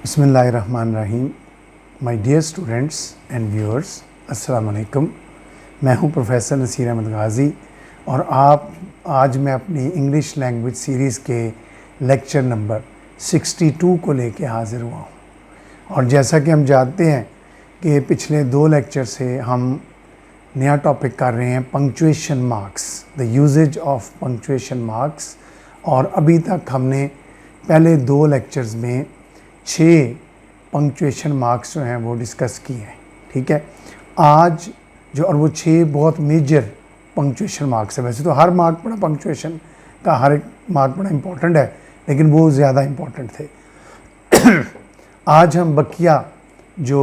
बिस्मिल्लाहिर्रहमानिर्रहीम। My dear students and viewers, अस्सलाम वालेकुम। मैं हूं प्रोफेसर नसीर अहमद गाज़ी और आज मैं अपनी इंग्लिश लैंग्वेज सीरीज़ के लेक्चर नंबर 62 को लेके हाज़िर हुआ हूं। और जैसा कि हम जानते हैं कि पिछले 2 लेक्चर से हम नया टॉपिक कर रहे हैं punctuation marks, the usages of punctuation marks. और अभी तक हमने पहले 2 लेक्चर्स में 6 पंक्चुएशन मार्क्स जो हैं वो डिस्कस किए हैं। ठीक है, आज जो और वो 6 बहुत मेजर पंक्चुएशन मार्क्स है। वैसे तो हर मार्क बड़ा पंक्चुएशन का हर एक मार्क बड़ा इम्पोर्टेंट है, लेकिन वो ज़्यादा इम्पोर्टेंट थे। आज हम बकिया जो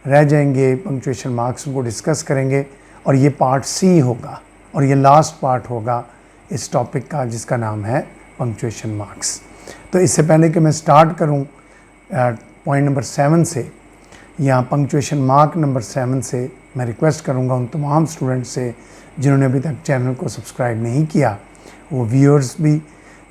रह जाएंगे पंक्चुएशन मार्क्स उनको डिस्कस करेंगे और ये पार्ट सी होगा और ये लास्ट पार्ट होगा इस टॉपिक का, जिसका नाम है पंक्चुएशन मार्क्स। तो इससे पहले कि मैं स्टार्ट करूं पॉइंट नंबर 7 से या पंक्चुएशन मार्क नंबर 7 से, मैं रिक्वेस्ट करूंगा उन तमाम स्टूडेंट्स से जिन्होंने अभी तक चैनल को सब्सक्राइब नहीं किया, वो व्यूअर्स भी,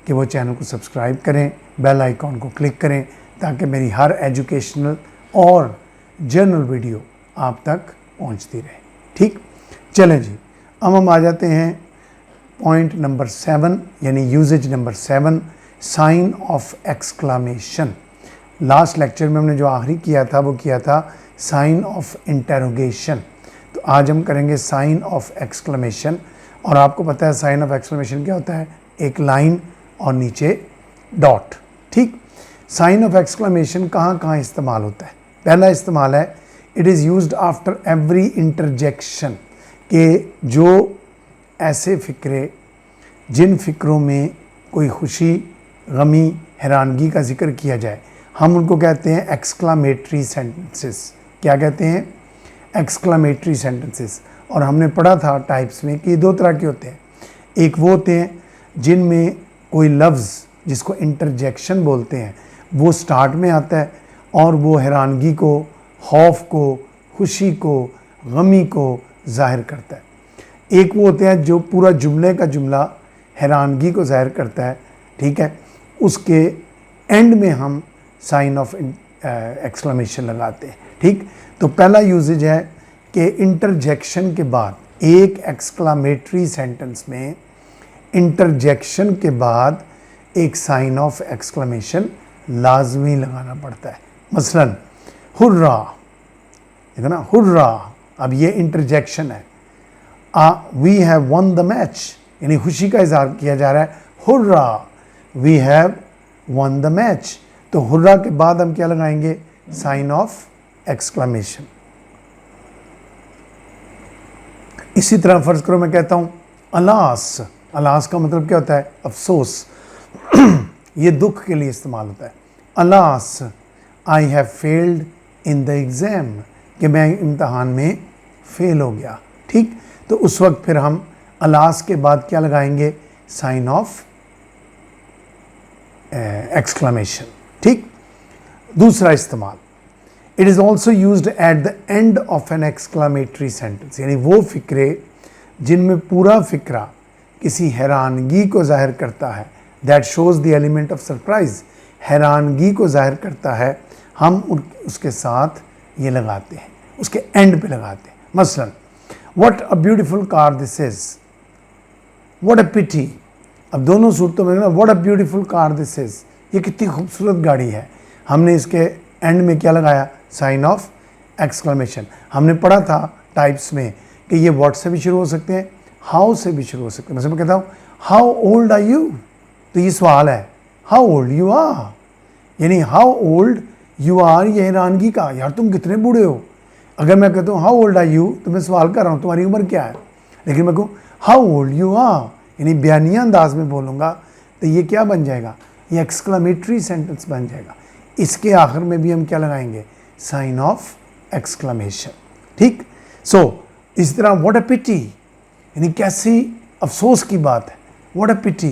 कि वो चैनल को सब्सक्राइब करें, बेल आइकॉन को क्लिक करें ताकि मेरी हर एजुकेशनल और जर्नल वीडियो आप तक पहुंचती रहे। ठीक, चलें जी, अब हम आ जाते हैं पॉइंट नंबर 7 यानी usages number 7, sign of exclamation. Last lecture में हमने जो आखिरी किया था वो किया था साइन ऑफ इंटरोगेशन। तो आज हम करेंगे साइन ऑफ एक्सक्लेमेशन। और आपको पता है साइन ऑफ एक्सक्लेमेशन क्या होता है, एक लाइन और नीचे डॉट। ठीक, साइन ऑफ एक्सक्लेमेशन कहाँ कहाँ इस्तेमाल होता है? पहला इस्तेमाल है it is used after every interjection, कि जो ऐसे फ़िक्रे जिन फ़िक्रों में कोई खुशी, गमी, हैरानगी का जिक्र किया जाए, हम उनको कहते हैं एक्सक्लामेटरी सेंटेंसेस। क्या कहते हैं? Exclamatory sentences. और हमने पढ़ा था टाइप्स में कि 2 तरह के होते हैं। एक वो होते हैं जिनमें कोई लफ्ज़ जिसको इंटरजेक्शन बोलते हैं वो स्टार्ट में आता है और वो हैरानगी को, खौफ को, खुशी को, गमी को ज़ाहिर करता है। एक वो होते हैं जो पूरा जुमले का जुमला हैरानगी को ज़ाहिर करता है। ठीक है, उसके एंड में हम साइन ऑफ एक्सक्लेमेशन लगाते हैं। ठीक, तो पहला यूजेज है कि इंटरजेक्शन के बाद, एक एक्सक्लामेटरी सेंटेंस में इंटरजेक्शन के बाद एक साइन ऑफ एक्सक्लेमेशन लाजमी लगाना पड़ता है। मसलन हुर्रा, देखो ना, हुर्रा, अब ये इंटरजेक्शन है। We have won the match, यानी खुशी का इजहार किया जा रहा है। Hurrah, we have won the match. तो हुर्रा के बाद हम क्या लगाएंगे? Sign of exclamation. इसी तरह फर्ज करो मैं कहता हूं अलास। अलास का मतलब क्या होता है? अफसोस। ये दुख के लिए इस्तेमाल होता है। Alas, I have failed in the exam, कि मैं इम्तहान में फेल हो गया। ठीक, तो उस वक्त फिर हम अलास के बाद क्या लगाएंगे? Sign of exclamation. ठीक, दूसरा इस्तेमाल, it is also used at the end of an exclamatory sentence, यानी वो फ़िक्रे जिनमें पूरा फ़िक्रा किसी हैरानगी को ज़ाहिर करता है, that shows the element of surprise, हैरानगी को ज़ाहिर करता है, हम उसके साथ ये लगाते हैं, उसके एंड पे लगाते हैं। मसलन what a beautiful car this is, what a pity. अब दोनों सूरतों में ना what a beautiful car this is, ये कितनी खूबसूरत गाड़ी है, हमने इसके एंड में क्या लगाया? Sign of exclamation. हमने पढ़ा था टाइप्स में कि ये व्हाट से भी शुरू हो सकते हैं, हाउ से भी शुरू हो सकते हैं। मैं कहता हूँ हाउ ओल्ड आर यू, तो ये सवाल है, हाउ ओल्ड यू आर, यानी हाउ ओल्ड यू आर, ये हैरानगी का, यार तुम कितने बूढ़े हो। अगर मैं कहता हूँ हाउ ओल्ड आर यू, तो मैं सवाल कर रहा हूँ तुम्हारी उम्र क्या है। लेकिन मैं कहूँ हाउ ओल्ड यू आर, यानी बयानिया अंदाज में बोलूँगा, तो ये क्या बन जाएगा? ये एक्सक्लेमेटरी सेंटेंस बन जाएगा। इसके आखिर में भी हम क्या लगाएंगे? Sign of exclamation. ठीक, सो इस तरह व्हाट अ पिटी, यानी कैसी अफसोस की बात है। व्हाट अ पिटी,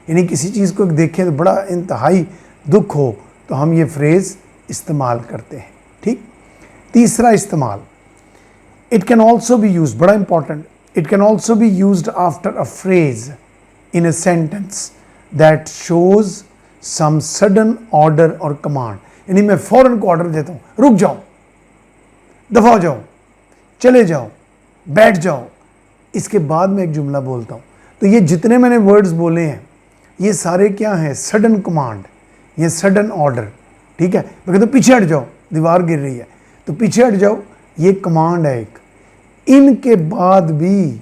यानी किसी चीज़ को देखें तो बड़ा इंतहाई दुख हो, तो हम ये फ्रेज़ इस्तेमाल करते हैं। ठीक, तीसरा इस्तेमाल, it can also be use, बड़ा important, it can also be use after a phrase in a sentence that shows some sudden order or command, यानी मैं फ़ौरन को ऑर्डर देता हूँ, रुक जाओ, दफ़ा हो जाओ, चले जाओ, बैठ जाओ, इसके बाद मैं एक जुमला बोलता हूँ। तो ये जितने मैंने वर्ड्स बोले हैं ये सारे क्या हैं, सडन कमांड, ये सडन ऑर्डर, ठीक है। मैं कहता हूँ पीछे हट जाओ, दीवार गिर रही है, तो पीछे हट जाओ, ये कमांड है एक। इनके बाद भी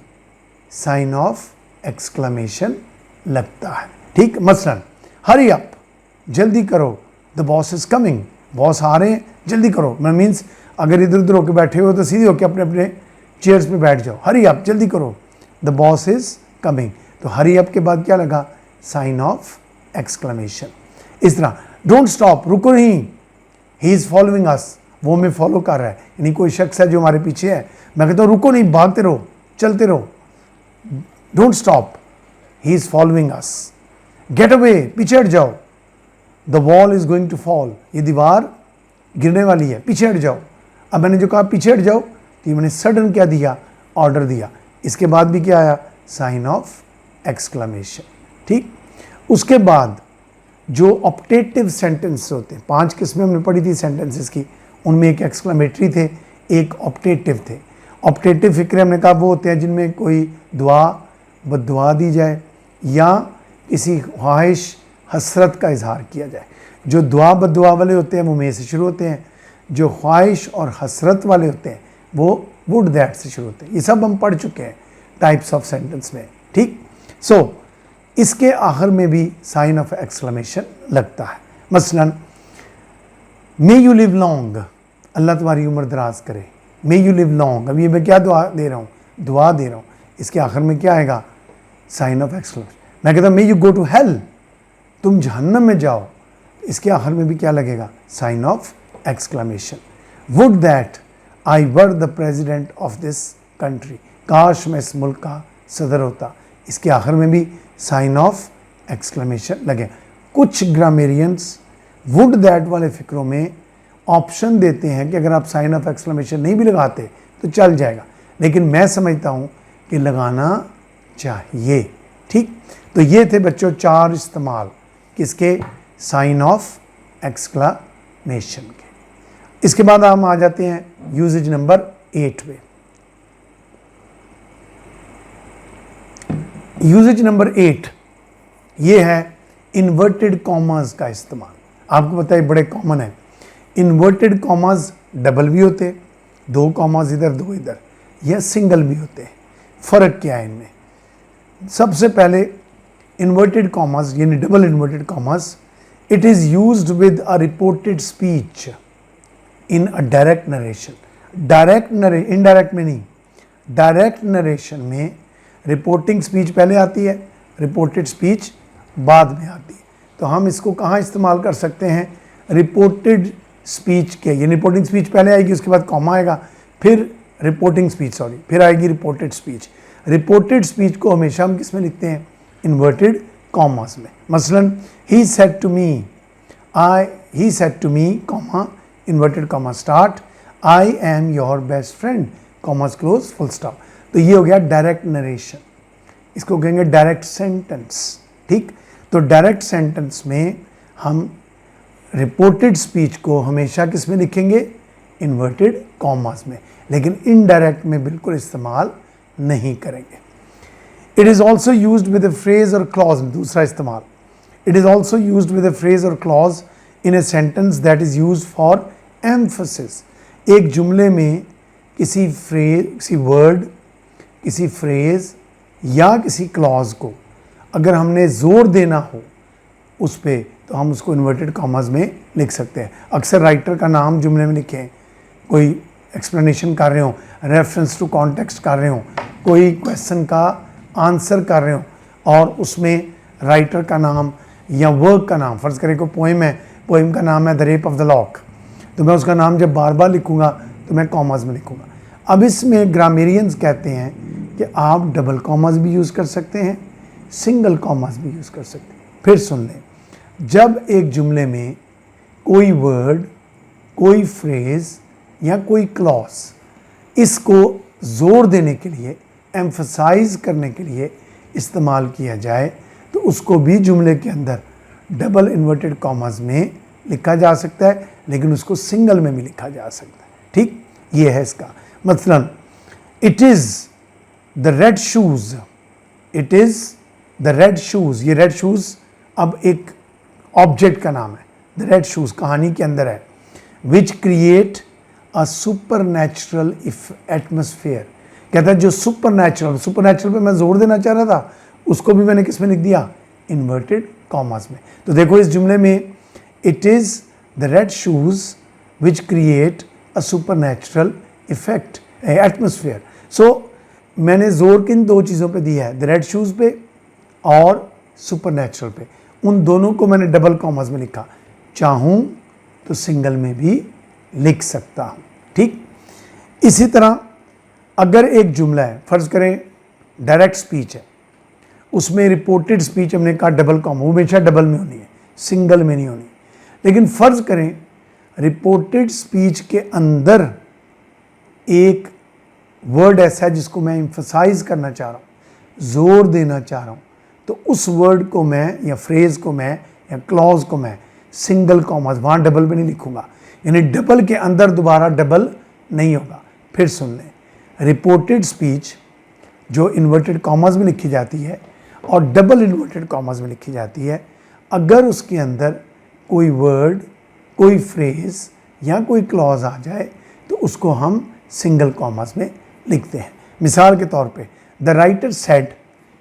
साइन ऑफ एक्सक्लेमेशन लगता है, ठीक। मसलन हरी अप, जल्दी करो, the boss is coming, boss आ रहे हैं, जल्दी करो। मैं मीन्स अगर इधर उधर होकर बैठे हो तो सीधे होकर अपने अपने चेयर्स पे बैठ जाओ, हरी अप, जल्दी करो, द बॉस इज कमिंग। तो हरी अप के बाद क्या लगा, साइन ऑफ एक्सक्लेमेशन। इस तरह डोंट स्टॉप, रुको नहीं, ही इज फॉलोइंग अस, वो हमें फॉलो कर रहा है, यानी कोई शख्स है जो हमारे पीछे है। मैं कहता हूँ रुको नहीं, भागते रहो, चलते रहो, don't stop, he is following us. Get away, पीछे हट जाओ, the wall is going to fall, ये दीवार गिरने वाली है, पीछे हट जाओ। अब मैंने जो कहा पीछे हट जाओ, तो ये मैंने सडन क्या दिया, ऑर्डर दिया। इसके बाद भी क्या आया, साइन ऑफ एक्सक्लेमेशन, ठीक। उसके बाद जो ऑप्टेटिव सेंटेंस होते हैं, 5 किस्में हमने पढ़ी थी सेंटेंसेस की, उनमें एक एक्सक्लेमेटरी थे, एक ऑप्टेटिव थे। ऑप्टेटिव फिक्रे हमने कहा वो होते हैं जिनमें कोई दुआ बद्दुआ दी जाए या किसी ख्वाहिश हसरत का इजहार किया जाए। जो दुआ बद्दुआ वाले होते हैं वो में से शुरू होते हैं, जो ख्वाहिश और हसरत वाले होते हैं वो वुड दैट से शुरू होते हैं। ये सब हम पढ़ चुके हैं टाइप्स ऑफ सेंटेंस में, ठीक। सो इसके आखिर में भी साइन ऑफ एक्सक्लेमेशन लगता है। मसलन मे यू लिव लॉन्ग, अल्लाह तुम्हारी उम्र दराज करे, मे यू लिव लॉन्ग। अब ये मैं क्या दुआ दे रहा हूँ, दुआ दे रहा हूँ, इसके आखिर में क्या आएगा, साइन ऑफ एक्सक्लेमेशन। मैं कहता हूँ may you go to hell, तुम जहन्नम में जाओ, इसके आखिर में भी क्या लगेगा, sign of exclamation. Would that I were the president of this country, काश मैं इस मुल्क का सदर होता, इसके आखिर में भी साइन ऑफ एक्सक्लेमेशन लगे। कुछ ग्रामेरियंस वुड दैट वाले फिक्रों में ऑप्शन देते हैं कि अगर आप साइन ऑफ एक्सक्लेमेशन नहीं भी लगाते तो चल जाएगा, लेकिन मैं समझता हूँ कि लगाना चाहिए, ठीक। तो ये थे बच्चों 4 इस्तेमाल किसके, साइन ऑफ एक्सक्लेमेशन के। इसके बाद हम आ जाते हैं यूजेज नंबर 8 पे। यूजेज नंबर 8 ये है इन्वर्टेड कॉमास का इस्तेमाल। आपको पता है बड़े कॉमन है, इन्वर्टेड कॉमास डबल भी होते हैं, 2 कॉमास इधर 2 इधर, या सिंगल भी होते हैं। फ़र्क क्या है इनमें, सबसे पहले इन्वर्टेड कॉमास यानी double inverted commas, it is used with a reported speech in a direct narration. Indirect में नहीं, डायरेक्ट नरेशन में रिपोर्टिंग स्पीच पहले आती है, रिपोर्टेड स्पीच बाद में आती है। तो हम इसको कहाँ इस्तेमाल कर सकते हैं, रिपोर्टेड स्पीच के, ये रिपोर्टिंग स्पीच पहले आएगी, उसके बाद कॉमा आएगा, फिर रिपोर्टिंग स्पीच फिर आएगी रिपोर्टेड स्पीच। रिपोर्टेड स्पीच को हमेशा हम किस में लिखते हैं, इन्वर्टेड कॉमास में। मसलन he said to me comma inverted comma start, I am your best friend commas close full stop. तो ये हो गया डायरेक्ट नरेशन, इसको कहेंगे डायरेक्ट सेंटेंस, ठीक। तो डायरेक्ट सेंटेंस में हम रिपोर्टेड स्पीच को हमेशा किस में लिखेंगे, इन्वर्टेड कॉमास में, लेकिन इनडायरेक्ट में बिल्कुल इस्तेमाल नहीं करेंगे। It is also used with a phrase और क्लॉज, दूसरा इस्तेमाल, it is also used with a phrase और clause in a sentence that is used for emphasis. एक जुमले में किसी फ्रेज, किसी वर्ड, किसी फ्रेज या किसी क्लॉज को अगर हमने ज़ोर देना हो उस पर, तो हम उसको इन्वर्टेड कॉमास में लिख सकते हैं। अक्सर राइटर का नाम जुमले में लिखें, कोई एक्सप्लेनेशन कर रहे हो, रेफरेंस टू कॉन्टेक्स्ट कर रहे हो, कोई क्वेश्चन का आंसर कर रहे हो और उसमें राइटर का नाम या वर्क का नाम, फ़र्ज़ करें कोई पोएम है, पोएम का नाम है the rape of the lock, तो मैं उसका नाम जब बार बार लिखूँगा तो मैं कॉमास में लिखूँगा। अब इसमें ग्रामेरियंस कहते हैं कि आप डबल कॉमास भी यूज़ कर सकते हैं, सिंगल कॉमास भी यूज़ कर सकते हैं। फिर सुन लें, जब एक जुमले में कोई वर्ड, कोई फ्रेज़ या कोई क्लॉज इसको ज़ोर देने के लिए, एम्फसाइज करने के लिए इस्तेमाल किया जाए तो उसको भी जुमले के अंदर डबल इन्वर्टेड कॉमास में लिखा जा सकता है, लेकिन उसको सिंगल में भी लिखा जा सकता है। ठीक, ये है इसका मतलब। It is the red shoes, it is the red shoes, ये रेड शूज़ अब एक ऑब्जेक्ट का नाम है। द रेड शूज़ कहानी के अंदर है। विच create a super natural atmosphere, कहता है जो सुपर नेचुरल पे मैं जोर देना चाह रहा था, उसको भी मैंने किस में लिख दिया, इन्वर्टेड कॉमास में। तो देखो इस जुमले में it is the red shoes which create a super natural effect atmosphere. So मैंने जोर किन दो चीज़ों पे दिया है, द रेड शूज़ पे और सुपर नेचुरल पे। उन दोनों को मैंने डबल कॉमास में लिखा, चाहूँ तो सिंगल में भी लिख सकता हूँ। ठीक, इसी तरह अगर एक जुमला है, फर्ज करें डायरेक्ट स्पीच है, उसमें रिपोर्टेड स्पीच हमने कहा डबल कॉमा, वो हमेशा डबल में होनी है, सिंगल में नहीं होनी। लेकिन फर्ज करें रिपोर्टेड स्पीच के अंदर एक वर्ड ऐसा है जिसको मैं एम्फसाइज करना चाह रहा हूँ, जोर देना चाह रहा हूँ, तो उस वर्ड को मैं या फ्रेज को मैं या क्लॉज को मैं सिंगल कॉमास, वहाँ डबल पे नहीं लिखूंगा, यानी डबल के अंदर दोबारा डबल नहीं होगा। फिर सुन लें, रिपोर्टेड स्पीच जो इन्वर्टेड कॉमास में लिखी जाती है और डबल इन्वर्टेड कॉमास में लिखी जाती है, अगर उसके अंदर कोई वर्ड, कोई फ्रेज या कोई क्लॉज आ जाए तो उसको हम सिंगल कॉमास में लिखते हैं। मिसाल के तौर पे the writer said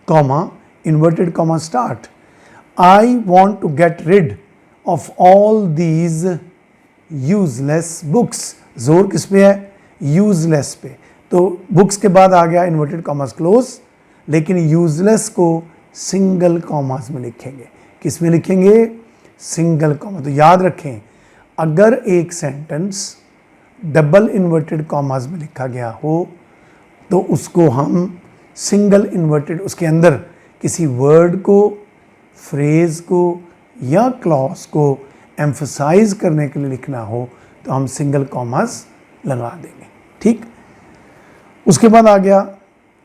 comma inverted comma start, I want to get rid of all these useless books. जोर किस पे है, यूजलेस पे। तो बुक्स के बाद आ गया इन्वर्टेड कॉमास क्लोज, लेकिन यूजलेस को सिंगल कॉमास में लिखेंगे। किस में लिखेंगे, सिंगल कॉमा। तो याद रखें, अगर एक सेंटेंस डबल इन्वर्टेड कॉमास में लिखा गया हो तो उसको हम सिंगल इन्वर्टेड, उसके अंदर किसी वर्ड को, फ्रेज को या क्लॉज को एम्फसाइज करने के लिए लिखना हो तो हम सिंगल कॉमास लगा देंगे। ठीक, उसके बाद आ गया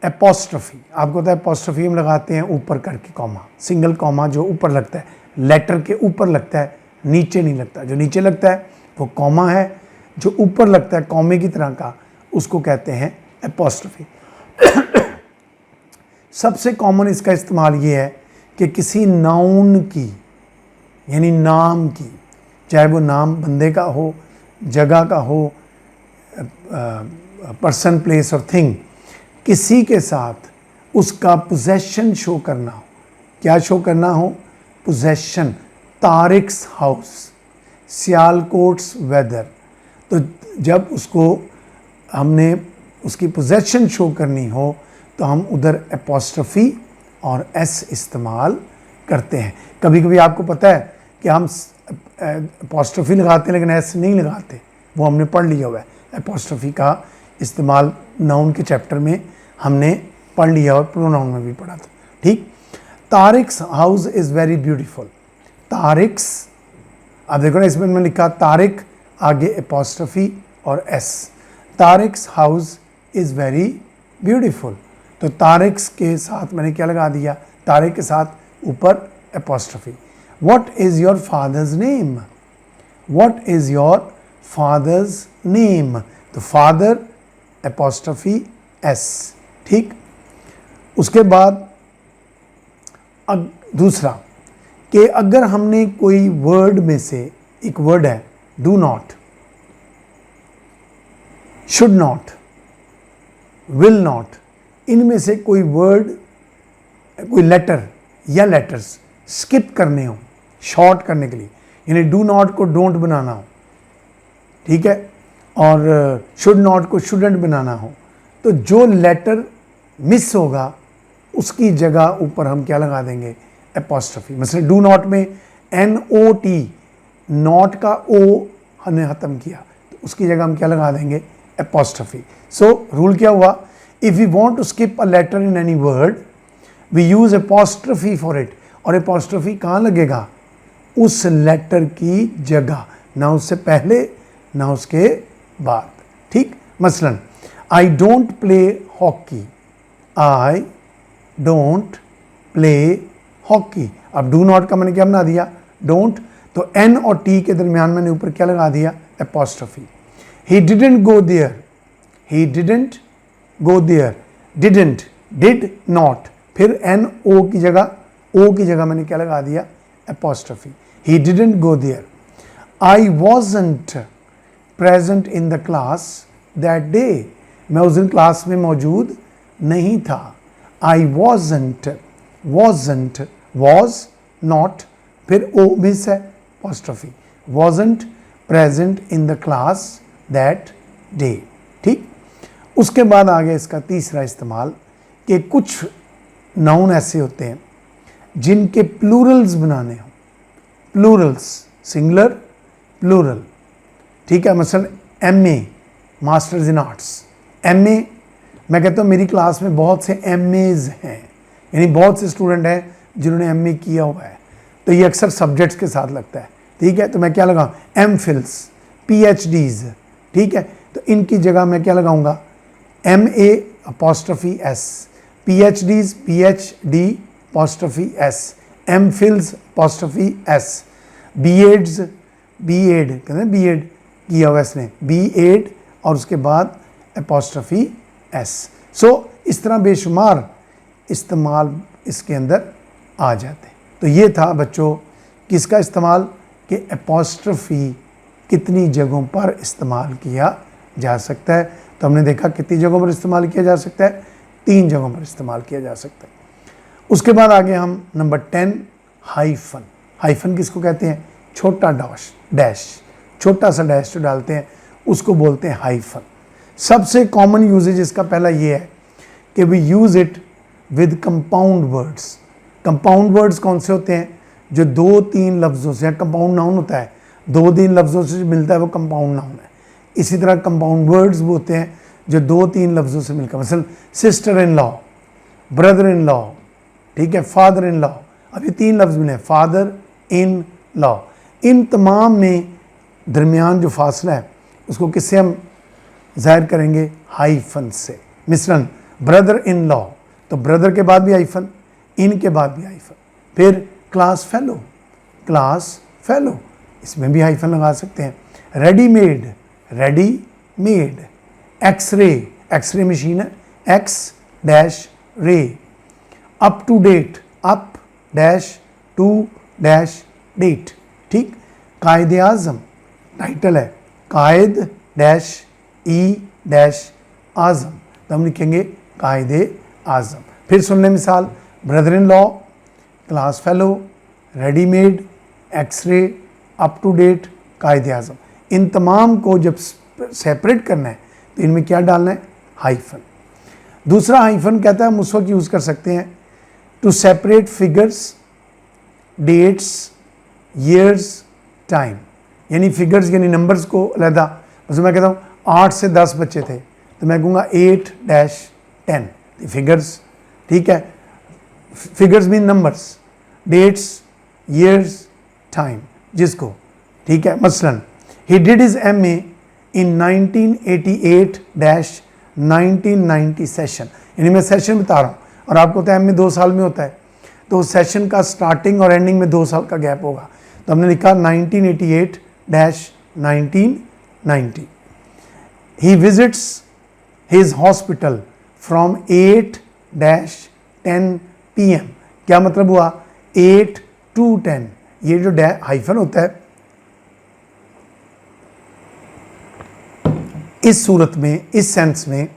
एपोस्ट्रोफी। आपको पता है एपोस्ट्रोफी हम लगाते हैं ऊपर करके कॉमा, सिंगल कॉमा जो ऊपर लगता है, लेटर के ऊपर लगता है, नीचे नहीं लगता। जो नीचे लगता है वो कॉमा है, जो ऊपर लगता है कॉमे की तरह का, उसको कहते हैं एपोस्ट्रोफी। सबसे कॉमन इसका इस्तेमाल ये है कि किसी नाउन की, यानी नाम की, चाहे वो नाम बंदे का हो, जगह का हो, पर्सन, प्लेस और थिंग, किसी के साथ उसका पोजेशन शो करना हो। क्या शो करना हो, possession. Tariq's house, Sialkot's weather. तो जब उसको हमने उसकी पोजेशन शो करनी हो तो हम उधर एपोस्ट्रोफी और एस इस्तेमाल करते हैं। कभी कभी आपको पता है कि हम एपोस्ट्रोफी लगाते हैं लेकिन एस नहीं लगाते, वो हमने पढ़ लिया हुआ है। एपोस्ट्रोफी का इस्तेमाल नाउन के चैप्टर में हमने पढ़ लिया और प्रोनाउन में भी पढ़ा था। ठीक, Tariqs house is very beautiful. Tariqs, अब देखो ना इसमें मैंने लिखा तारिक, आगे एपोस्ट्रोफी और S. Tariq's house is very beautiful. तो तारिक्स के साथ मैंने क्या लगा दिया, तारिक के साथ ऊपर apostrophe. What is your father's name, what is your father's name. तो फादर एपोस्ट्रोफी एस। ठीक, उसके बाद दूसरा कि अगर हमने कोई वर्ड में से, एक वर्ड है do not, should not, will not, इनमें से कोई वर्ड, कोई लेटर या लेटर्स स्किप करने हो, शॉर्ट करने के लिए, यानी डू नॉट को डोंट बनाना हो, ठीक है, और शुड नॉट को शुडंट बनाना हो, तो जो लेटर मिस होगा उसकी जगह ऊपर हम क्या लगा देंगे, एपोस्ट्रोफी। मतलब डू नॉट में NOT, नॉट का O हमने ख़त्म किया तो उसकी जगह हम क्या लगा देंगे, एपोस्ट्रोफी। सो रूल क्या हुआ, if we want to skip a letter in any word we use apostrophe for it. और एपोस्ट्रोफी कहाँ लगेगा, उस लेटर की जगह, ना उससे पहले ना उसके बाद। ठीक, मसलन I don't play hockey, I don't play hockey. अब डू नॉट का मैंने क्या बना दिया, डोंट। तो एन और टी के दरमियान मैंने ऊपर क्या लगा दिया, apostrophe. He didn't go there, he didn't go there, didn't, did not, फिर एन ओ की जगह मैंने क्या लगा दिया, apostrophe. He didn't go there. I wasn't present in the class that day, मैं उस दिन क्लास में मौजूद नहीं था। I wasn't, wasn't, was not, फिर ओ मिस है, apostrophe, wasn't present in the class that day. ठीक, उसके बाद आ गया इसका तीसरा इस्तेमाल कि कुछ नाउन ऐसे होते हैं जिनके प्लूरल्स बनाने हो, प्लूरल्स, सिंगुलर प्लूरल। ठीक है, मसलन MA, masters in arts, MA, मैं कहता हूँ मेरी क्लास में बहुत से MAs हैं, यानी बहुत से स्टूडेंट हैं जिन्होंने MA किया हुआ है, तो ये अक्सर सब्जेक्ट्स के साथ लगता है। ठीक है, तो मैं क्या लगाऊँ, MPhils, PhDs। ठीक है, तो इनकी जगह मैं क्या लगाऊंगा, MA apostrophe S, PhDs, PhD apostrophe S, MPhils apostrophe S, BEds, BEd, कहते हैं BEd किया हुआ इसने, BEd और उसके बाद apostrophe S। सो इस तरह बेशुमार इस्तेमाल इसके अंदर आ जाते हैं। तो ये था बच्चों किसका इस्तेमाल, कि apostrophe कितनी जगहों पर इस्तेमाल किया जा सकता है। तो हमने देखा कितनी जगहों पर इस्तेमाल किया जा सकता है, 3 जगहों पर इस्तेमाल किया जा सकता है। उसके बाद आगे हम नंबर 10, हाइफन। हाइफन किसको कहते हैं, छोटा डैश, छोटा सा डैश जो डालते हैं उसको बोलते हैं हाइफन। सबसे कॉमन यूजेज इसका पहला ये है कि we use it with compound words. Compound words कौन से होते हैं, जो 2-3 लफ्ज़ों से, कंपाउंड नाउन होता है, 2-3 लफ्ज़ों से जो मिलता है वो कंपाउंड नाउन है। इसी तरह कंपाउंड वर्ड्स वो होते हैं जो 2-3 लफ्ज़ों से मिलकर, मसलन sister in law, brother in law, ठीक है, फादर इन लॉ, अभी 3 लफ्ज़ मिले, फादर इन लॉ। इन तमाम में दरमियान जो फासला है उसको किससे हम ज़ाहिर करेंगे, हाइफन से। मिसलन ब्रदर इन लॉ, तो ब्रदर के बाद भी हाइफन, इन के बाद भी हाइफन। फिर क्लास फेलो, क्लास फेलो, इसमें भी हाइफन लगा सकते हैं। Readymade, ready made. X-ray, X-ray machine है, X dash ray. Up to date, up dash to dash date. ठीक, कायद आज़म, टाइटल है कायद डैश ई डैश आज़म, तो हम लिखेंगे कायद आज़म। फिर सुन लें मिसाल, brother in law, class fellow, readymade, x-ray, up to date, Quaid Azam. इन तमाम को जब सेपरेट करना है तो इनमें क्या डालना है, हाइफन। दूसरा हाइफन कहता है हम उस वक्त यूज़ कर सकते हैं to separate figures, dates, years, time. यानी फिगर्स यानी नंबर्स को अलहदा, मतलब मैं कहता हूँ 8 से 10 बच्चे थे तो मैं कहूँगा 8-10 फिगर्स। ठीक है, figures mean numbers, dates, years, time, जिसको, ठीक है, मसलन he did his MA in 1988-1990 session, यानी मैं सेशन बता रहा हूँ और आपको तो MA 2 साल में होता है, तो सेशन का स्टार्टिंग और एंडिंग में 2 साल का गैप होगा, तो हमने लिखा 1988-1990। He visits his hospital from 8-10 PM। क्या मतलब हुआ, 8 to 10। ये जो हाइफन होता है इस सूरत में, इस सेंस में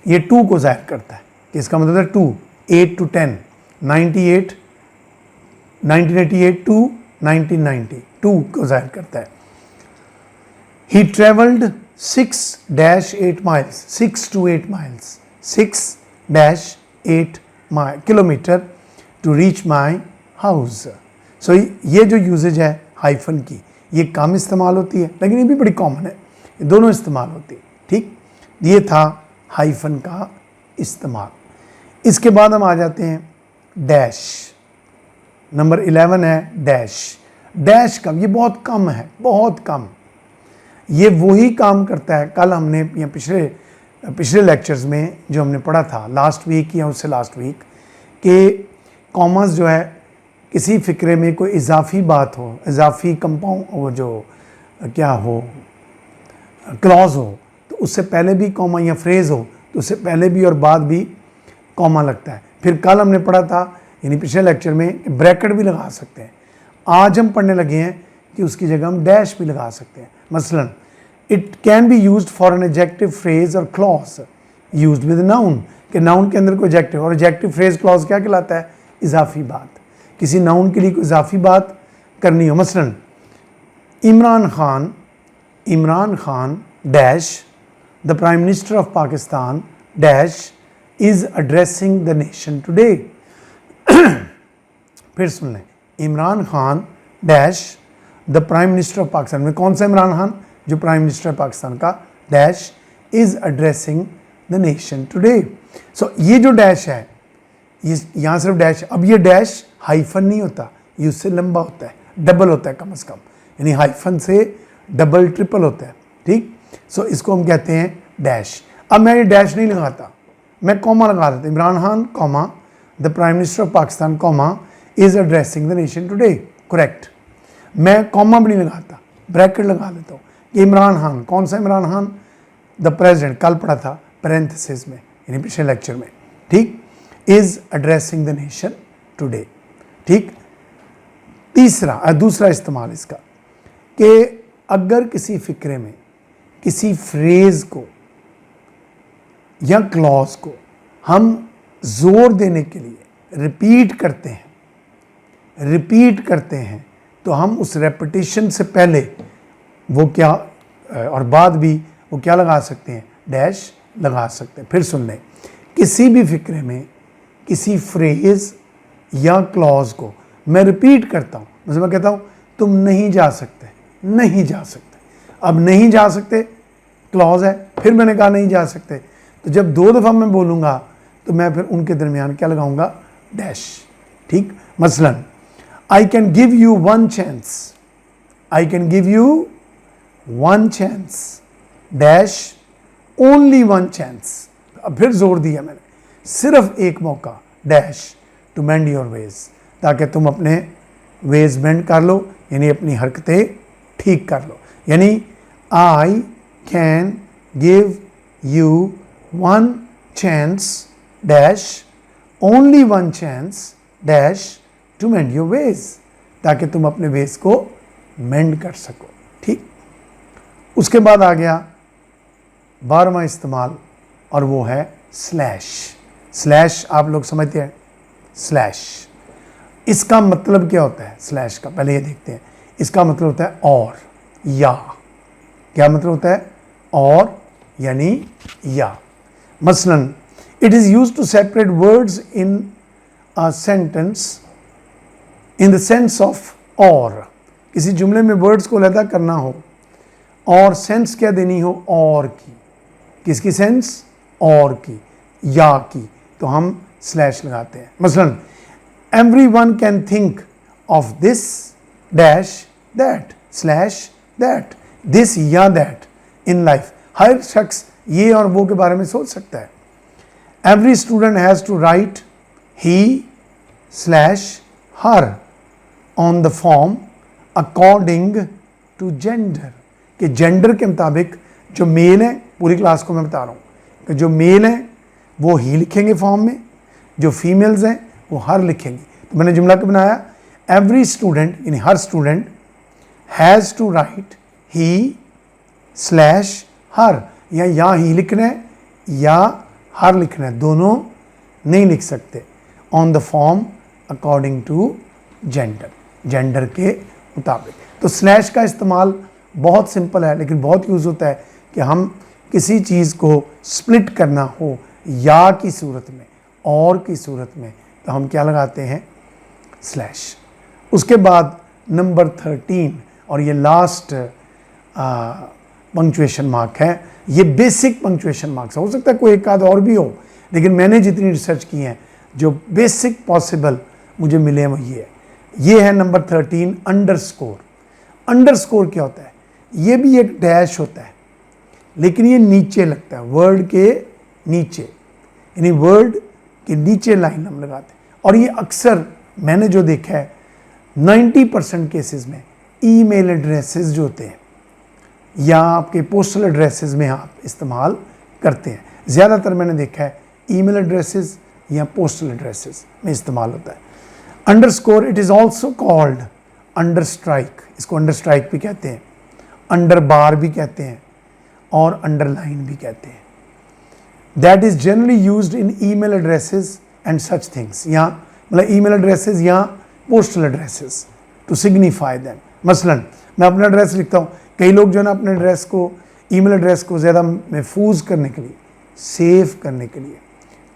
ये 2 को ज़ाहिर करता है कि इसका मतलब है 2, 8 to 10, 1988 to 1990, 2 को ज़ाहिर करता है। He travelled 6-8 miles, 6 to 8 miles, 6-8 kilometre to reach my house. So ये जो यूजेज है हाइफन की, ये कम इस्तेमाल होती है लेकिन ये भी बड़ी कॉमन है, ये दोनों इस्तेमाल होती है। ठीक, ये था हाइफन का इस्तेमाल। इसके बाद हम आ जाते हैं डैश। नंबर 11 है डैश। डैश का ये बहुत कम है, बहुत कम। ये वही काम करता है, कल हमने या पिछले लेक्चर्स में जो हमने पढ़ा था लास्ट वीक या उससे लास्ट वीक, कि कॉमर्स जो है किसी फ़िक्रे में कोई इजाफी बात हो, इजाफी कंपाउंड वो जो क्या हो, क्लॉज हो, तो उससे पहले भी कॉमा, या फ्रेज़ हो तो उससे पहले भी और बाद भी कॉमा लगता है। फिर कल हमने पढ़ा था यानी पिछले लेक्चर में कि ब्रैकेट भी लगा सकते हैं। आज हम पढ़ने लगे हैं कि उसकी जगह हम डैश भी लगा सकते हैं। मसलन it can be used for an adjective phrase और क्लॉज यूज्ड विद नाउन, कि नाउन के अंदर कोई एडजेक्टिव, और एडजेक्टिव फ्रेज क्लॉज क्या कहलाता है? इजाफी बात। किसी नाउन के लिए कोई इजाफी बात करनी हो, मसलन Imran Khan dash the prime minister of Pakistan dash is addressing the nation today. फिर सुन लें, Imran Khan dash the prime minister of Pakistan, में कौन सा इमरान खान? जो प्राइम मिनिस्टर पाकिस्तान का, dash is addressing the nation today. So ये जो डैश है, ये यहाँ सिर्फ डैश, अब ये डैश हाइफन नहीं होता, ये उससे लंबा होता है, डबल होता है कम से कम, यानी हाइफन से डबल ट्रिपल होता है, ठीक। सो इसको हम कहते हैं डैश। अब मैं ये डैश नहीं लगाता, मैं कॉमा लगा देता, Imran Khan comma the prime minister of Pakistan comma is addressing the nation today, correct. मैं कॉमा भी नहीं लगाता, ब्रैकेट लगा देता हूँ कि इमरान खान, कौन सा इमरान खान? द प्रेसिडेंट, कल पढ़ा था पैरेंथेसिस में यानी पिछले लेक्चर में, ठीक। Is addressing the nation today, ठीक। दूसरा इस्तेमाल इसका कि अगर किसी फिक्रे में किसी फ्रेज को या क्लॉज को हम जोर देने के लिए रिपीट करते हैं तो हम उस रेपिटेशन से पहले वो क्या और बाद भी वो क्या लगा सकते हैं? डैश लगा सकते हैं। फिर सुन लें, किसी भी फिक्रे में किसी फ्रेज या क्लॉज को मैं रिपीट करता हूँ, जैसे मैं कहता हूँ तुम नहीं जा सकते, अब नहीं जा सकते क्लॉज है, फिर मैंने कहा नहीं जा सकते, तो जब 2 दफ़ा मैं बोलूँगा तो मैं फिर उनके दरमियान क्या लगाऊंगा? डैश, ठीक। मसलन I can give you one chance dash only one chance, अब फिर जोर दिया मैंने, सिर्फ एक मौका, dash to mend your ways, ताकि तुम अपने वेज मेंड कर लो, यानी अपनी हरकतें ठीक कर लो। यानी I can give you one chance dash only one chance dash to mend your ways, ताकि तुम अपने वेज को मेंड कर सको, ठीक। उसके बाद आ गया 12वां इस्तेमाल, और वो है स्लैश। आप लोग समझते हैं स्लैश, इसका मतलब क्या होता है? स्लैश का पहले ये देखते हैं, इसका मतलब होता है और या। क्या मतलब होता है? और यानी या। मसलन it is used to separate words in a sentence in the sense of और, किसी जुमले में वर्ड्स को अलग करना हो और सेंस क्या देनी हो? और की। किसकी सेंस? और की, या की, तो हम स्लैश लगाते हैं। मसलन everyone can think of this dash that slash that, this या दैट इन लाइफ, हर शख्स ये और वो के बारे में सोच सकता है। Every student has to write he slash her on the form according to gender, कि जेंडर के मुताबिक जो मेल है, पूरी क्लास को मैं बता रहा हूँ कि जो मेल हैं वो ही लिखेंगे फॉर्म में, जो फीमेल्स हैं वो हर लिखेंगी। तो मैंने जुमला क्या बनाया? एवरी स्टूडेंट यानी हर student has to write he slash her, या ही लिखना है या हर लिखना है, दोनों नहीं लिख सकते। On the form according to gender के मुताबिक। तो स्लैश का इस्तेमाल बहुत सिंपल है, लेकिन बहुत यूज़ होता है कि हम किसी चीज़ को स्प्लिट करना हो या की सूरत में, और की सूरत में, तो हम क्या लगाते हैं? स्लैश। उसके बाद नंबर 13, और ये लास्ट पंक्चुएशन मार्क है, ये बेसिक पंक्चुएशन मार्क्स, हो सकता है कोई एक आध और भी हो, लेकिन मैंने जितनी रिसर्च की है जो बेसिक पॉसिबल मुझे मिले हैं वो ये है नंबर 13 अंडरस्कोर। अंडरस्कोर क्या होता है? ये भी एक डैश होता है, लेकिन ये नीचे लगता है, वर्ड के नीचे, यानी वर्ड के नीचे लाइन हम लगाते हैं। और ये अक्सर मैंने जो देखा है 90% केसेस में ईमेल एड्रेसेस जो होते हैं या आपके पोस्टल एड्रेसेस में आप इस्तेमाल करते हैं। ज़्यादातर मैंने देखा है ईमेल एड्रेसेस या पोस्टल एड्रेसेस में इस्तेमाल होता है। Underscore, it is also called under strike, इसको अंडर स्ट्राइक भी कहते हैं, अंडर बार भी कहते हैं और अंडरलाइन भी कहते हैं। That is generally used in email addresses and such things, या मतलब ईमेल एड्रेसेस या postal addresses to signify them. मसलन मैं अपना एड्रेस लिखता हूँ, कई लोग जो है ना अपने एड्रेस को, ईमेल एड्रेस को ज़्यादा महफूज करने के लिए, सेव करने के लिए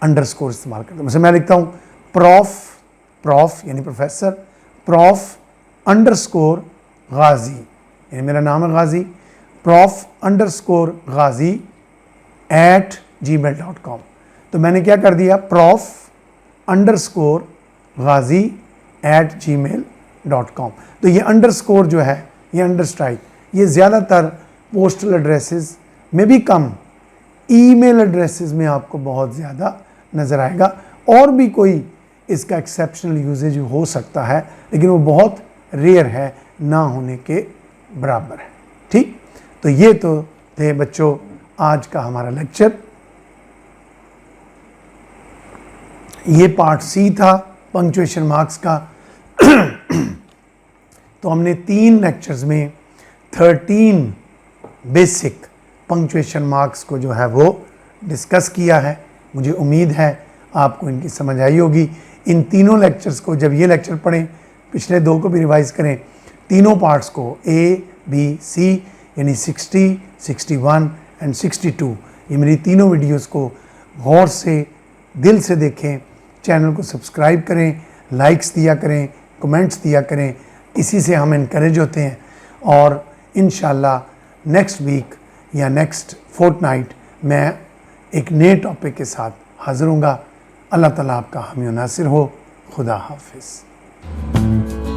अंडरस्कोर इस्तेमाल करते हैं। जैसे मैं लिखता हूँ प्रॉफ यानी प्रोफेसर, प्रॉफ अंडरस्कोर गाजी, यानी मेरा नाम है गाजी, प्रॉफ अंडरस्कोर गाजी @gmail.com। तो मैंने क्या कर दिया, प्रॉफ अंडरस्कोर गाजी @gmail.com। तो ये अंडरस्कोर जो है, ये अंडर स्ट्राइक, ये ज़्यादातर पोस्टल एड्रेसेस में भी कम, ईमेल एड्रेसेस में आपको बहुत ज़्यादा नज़र आएगा। और भी कोई इसका एक्सेप्शनल यूजेज हो सकता है, लेकिन वो बहुत रेयर है, ना होने के बराबर है। ठीक, तो ये तो थे बच्चों आज का हमारा लेक्चर। ये पार्ट सी था पंक्चुएशन मार्क्स का। तो हमने 3 लेक्चर्स में 13 बेसिक पंक्चुएशन मार्क्स को जो है वो डिस्कस किया है। मुझे उम्मीद है आपको इनकी समझ आई होगी। इन तीनों लेक्चर्स को, जब ये लेक्चर पढ़ें, पिछले 2 को भी रिवाइज़ करें, तीनों पार्ट्स को A, B, C यानी 60, 61 एंड 62, ये मेरी तीनों वीडियोस को गौर से, दिल से देखें। चैनल को सब्सक्राइब करें, लाइक्स दिया करें, कमेंट्स दिया करें, इसी से हम इनकरेज होते हैं। और इंशाल्लाह नेक्स्ट वीक या नेक्स्ट फोर्टनाइट मैं एक नए टॉपिक के साथ हाज़िर हूँगा। अल्लाह ताला आपका हामी नासिर हो। खुदा हाफिज़।